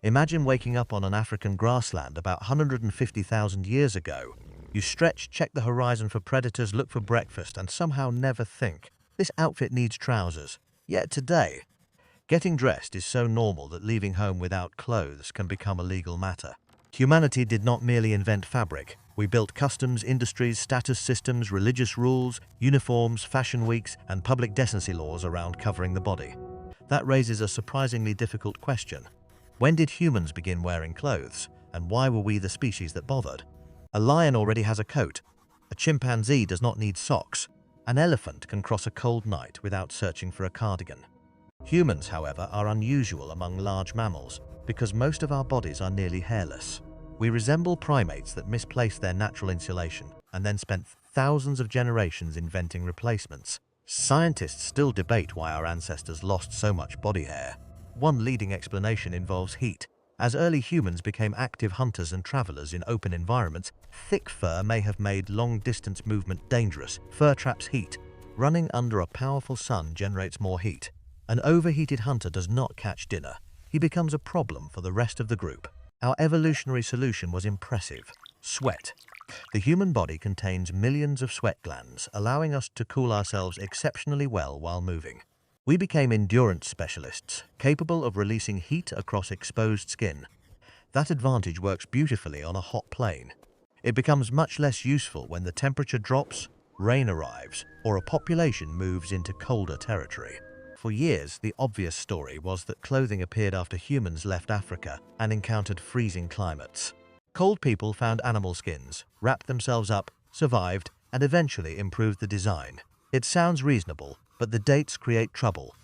Imagine waking up on an African grassland about 150,000 years ago. You stretch, check the horizon for predators, look for breakfast, and somehow never think, this outfit needs trousers. Yet today, getting dressed is so normal that leaving home without clothes can become a legal matter. Humanity did not merely invent fabric. We built customs, industries, status systems, religious rules, uniforms, fashion weeks, and public decency laws around covering the body. That raises a surprisingly difficult question. When did humans begin wearing clothes, and why were we the species that bothered? A lion already has a coat. A chimpanzee does not need socks. An elephant can cross a cold night without searching for a cardigan. Humans, however, are unusual among large mammals because most of our bodies are nearly hairless. We resemble primates that misplaced their natural insulation and then spent thousands of generations inventing replacements. Scientists still debate why our ancestors lost so much body hair. One leading explanation involves heat. As early humans became active hunters and travelers in open environments, thick fur may have made long-distance movement dangerous. Fur traps heat. Running under a powerful sun generates more heat. An overheated hunter does not catch dinner. He becomes a problem for the rest of the group. Our evolutionary solution was impressive. Sweat. The human body contains millions of sweat glands, allowing us to cool ourselves exceptionally well while moving. We became endurance specialists, capable of releasing heat across exposed skin. That advantage works beautifully on a hot plane. It becomes much less useful when the temperature drops, rain arrives, or a population moves into colder territory. For years, the obvious story was that clothing appeared after humans left Africa and encountered freezing climates. Cold people found animal skins, wrapped themselves up, survived, and eventually improved the design. It sounds reasonable, but the dates create trouble.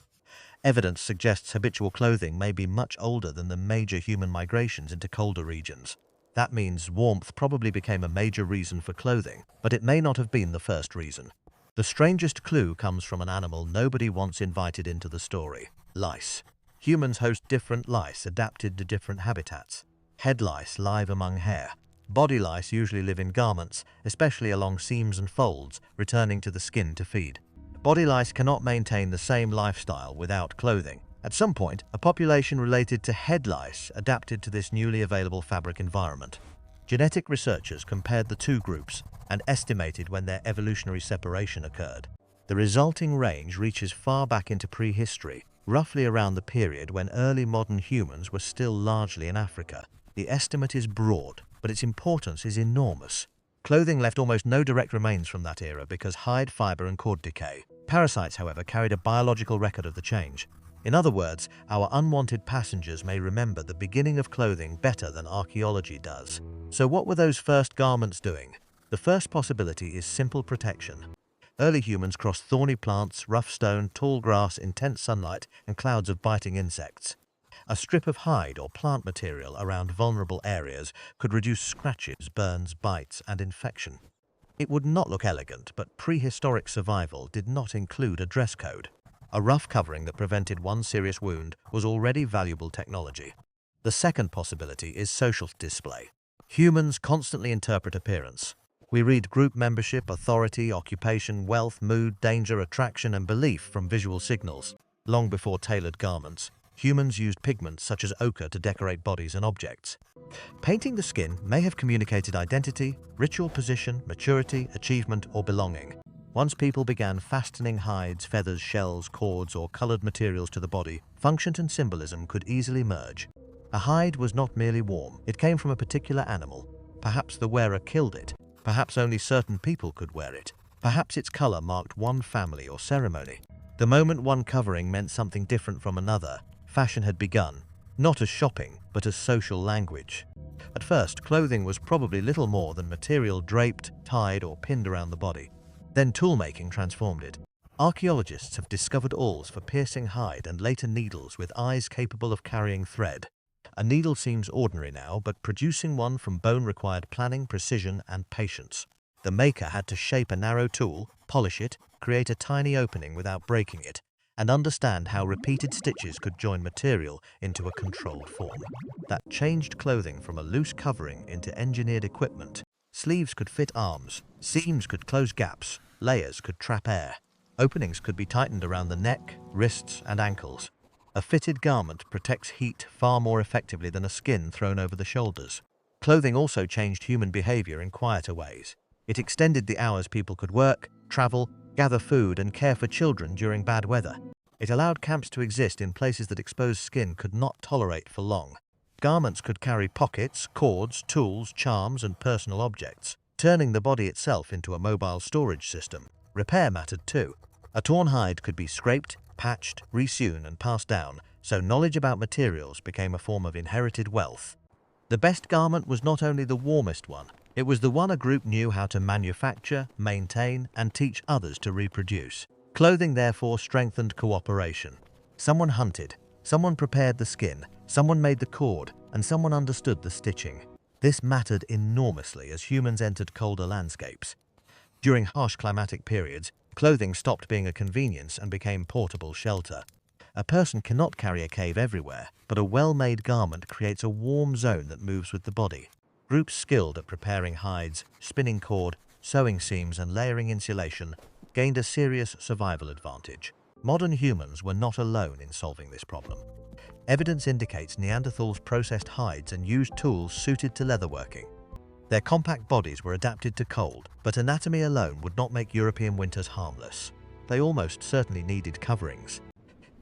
Evidence suggests habitual clothing may be much older than the major human migrations into colder regions. That means warmth probably became a major reason for clothing, but it may not have been the first reason. The strangest clue comes from an animal nobody wants invited into the story: lice. Humans host different lice adapted to different habitats. Head lice live among hair. Body lice usually live in garments, especially along seams and folds, returning to the skin to feed. Body lice cannot maintain the same lifestyle without clothing. At some point, a population related to head lice adapted to this newly available fabric environment. Genetic researchers compared the two groups and estimated when their evolutionary separation occurred. The resulting range reaches far back into prehistory, roughly around the period when early modern humans were still largely in Africa. The estimate is broad, but its importance is enormous. Clothing left almost no direct remains from that era because hide, fiber, and cord decay. Parasites, however, carried a biological record of the change. In other words, our unwanted passengers may remember the beginning of clothing better than archaeology does. So what were those first garments doing? The first possibility is simple protection. Early humans crossed thorny plants, rough stone, tall grass, intense sunlight, and clouds of biting insects. A strip of hide or plant material around vulnerable areas could reduce scratches, burns, bites, and infection. It would not look elegant, but prehistoric survival did not include a dress code. A rough covering that prevented one serious wound was already valuable technology. The second possibility is social display. Humans constantly interpret appearance. We read group membership, authority, occupation, wealth, mood, danger, attraction, and belief from visual signals. Long before tailored garments, humans used pigments such as ochre to decorate bodies and objects. Painting the skin may have communicated identity, ritual position, maturity, achievement, or belonging. Once people began fastening hides, feathers, shells, cords, or colored materials to the body, function and symbolism could easily merge. A hide was not merely warm, it came from a particular animal. Perhaps the wearer killed it. Perhaps only certain people could wear it. Perhaps its color marked one family or ceremony. The moment one covering meant something different from another, fashion had begun, not as shopping, but as social language. At first, clothing was probably little more than material draped, tied, or pinned around the body. Then tool-making transformed it. Archaeologists have discovered awls for piercing hide and later needles with eyes capable of carrying thread. A needle seems ordinary now, but producing one from bone required planning, precision, and patience. The maker had to shape a narrow tool, polish it, create a tiny opening without breaking it, and understand how repeated stitches could join material into a controlled form. That changed clothing from a loose covering into engineered equipment. Sleeves could fit arms, seams could close gaps, layers could trap air. Openings could be tightened around the neck, wrists, and ankles. A fitted garment protects heat far more effectively than a skin thrown over the shoulders. Clothing also changed human behavior in quieter ways. It extended the hours people could work, travel, gather food, and care for children during bad weather. It allowed camps to exist in places that exposed skin could not tolerate for long. Garments could carry pockets, cords, tools, charms, and personal objects, turning the body itself into a mobile storage system. Repair mattered too. A torn hide could be scraped, patched, resewn, and passed down, so knowledge about materials became a form of inherited wealth. The best garment was not only the warmest one, it was the one a group knew how to manufacture, maintain, and teach others to reproduce. Clothing therefore strengthened cooperation. Someone hunted, someone prepared the skin, someone made the cord, and someone understood the stitching. This mattered enormously as humans entered colder landscapes. During harsh climatic periods, clothing stopped being a convenience and became portable shelter. A person cannot carry a cave everywhere, but a well-made garment creates a warm zone that moves with the body. Groups skilled at preparing hides, spinning cord, sewing seams, and layering insulation gained a serious survival advantage. Modern humans were not alone in solving this problem. Evidence indicates Neanderthals processed hides and used tools suited to leatherworking. Their compact bodies were adapted to cold, but anatomy alone would not make European winters harmless. They almost certainly needed coverings.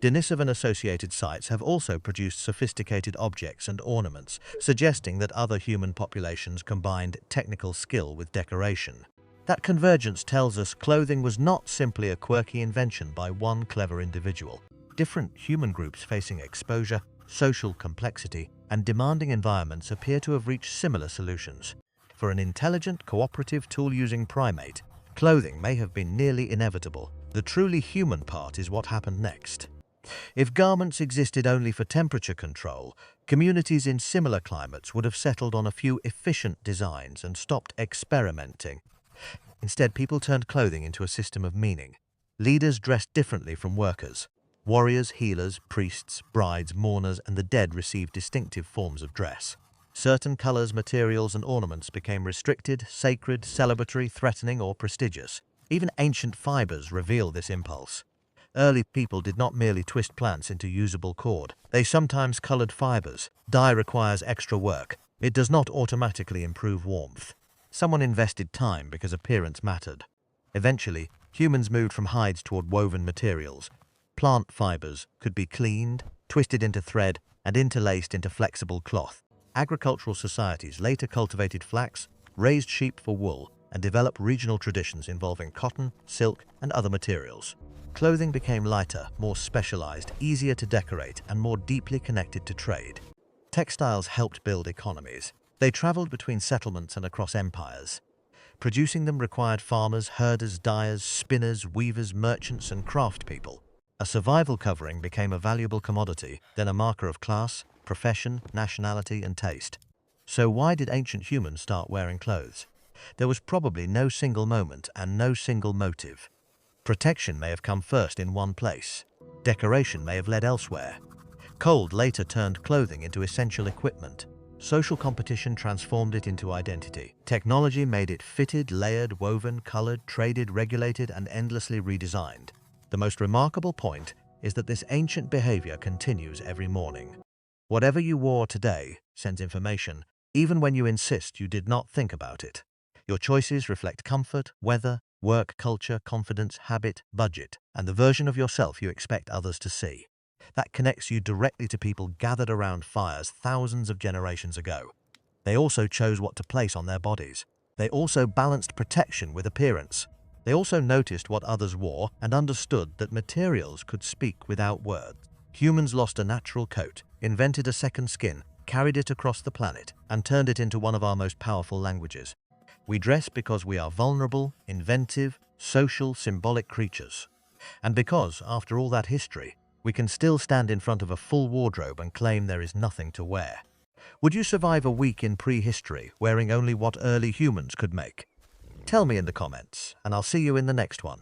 Denisov and associated sites have also produced sophisticated objects and ornaments, suggesting that other human populations combined technical skill with decoration. That convergence tells us clothing was not simply a quirky invention by one clever individual. Different human groups facing exposure, social complexity, and demanding environments appear to have reached similar solutions. For an intelligent, cooperative, tool-using primate, clothing may have been nearly inevitable. The truly human part is what happened next. If garments existed only for temperature control, communities in similar climates would have settled on a few efficient designs and stopped experimenting. Instead, people turned clothing into a system of meaning. Leaders dressed differently from workers. Warriors, healers, priests, brides, mourners, and the dead received distinctive forms of dress. Certain colors, materials, and ornaments became restricted, sacred, celebratory, threatening, or prestigious. Even ancient fibers reveal this impulse. Early people did not merely twist plants into usable cord. They sometimes colored fibers. Dye requires extra work. It does not automatically improve warmth. Someone invested time because appearance mattered. Eventually, humans moved from hides toward woven materials. Plant fibers could be cleaned, twisted into thread, and interlaced into flexible cloth. Agricultural societies later cultivated flax, raised sheep for wool, and developed regional traditions involving cotton, silk, and other materials. Clothing became lighter, more specialized, easier to decorate, and more deeply connected to trade. Textiles helped build economies. They traveled between settlements and across empires. Producing them required farmers, herders, dyers, spinners, weavers, merchants, and craftspeople. A survival covering became a valuable commodity, then a marker of class, profession, nationality, and taste. So why did ancient humans start wearing clothes? There was probably no single moment and no single motive. Protection may have come first in one place. Decoration may have led elsewhere. Cold later turned clothing into essential equipment. Social competition transformed it into identity. Technology made it fitted, layered, woven, colored, traded, regulated, and endlessly redesigned. The most remarkable point is that this ancient behavior continues every morning. Whatever you wore today sends information, even when you insist you did not think about it. Your choices reflect comfort, weather, work culture, confidence, habit, budget, and the version of yourself you expect others to see. That connects you directly to people gathered around fires thousands of generations ago. They also chose what to place on their bodies. They also balanced protection with appearance. They also noticed what others wore and understood that materials could speak without words. Humans lost a natural coat, invented a second skin, carried it across the planet, and turned it into one of our most powerful languages. We dress because we are vulnerable, inventive, social, symbolic creatures. And because, after all that history, we can still stand in front of a full wardrobe and claim there is nothing to wear. Would you survive a week in prehistory wearing only what early humans could make? Tell me in the comments, and I'll see you in the next one.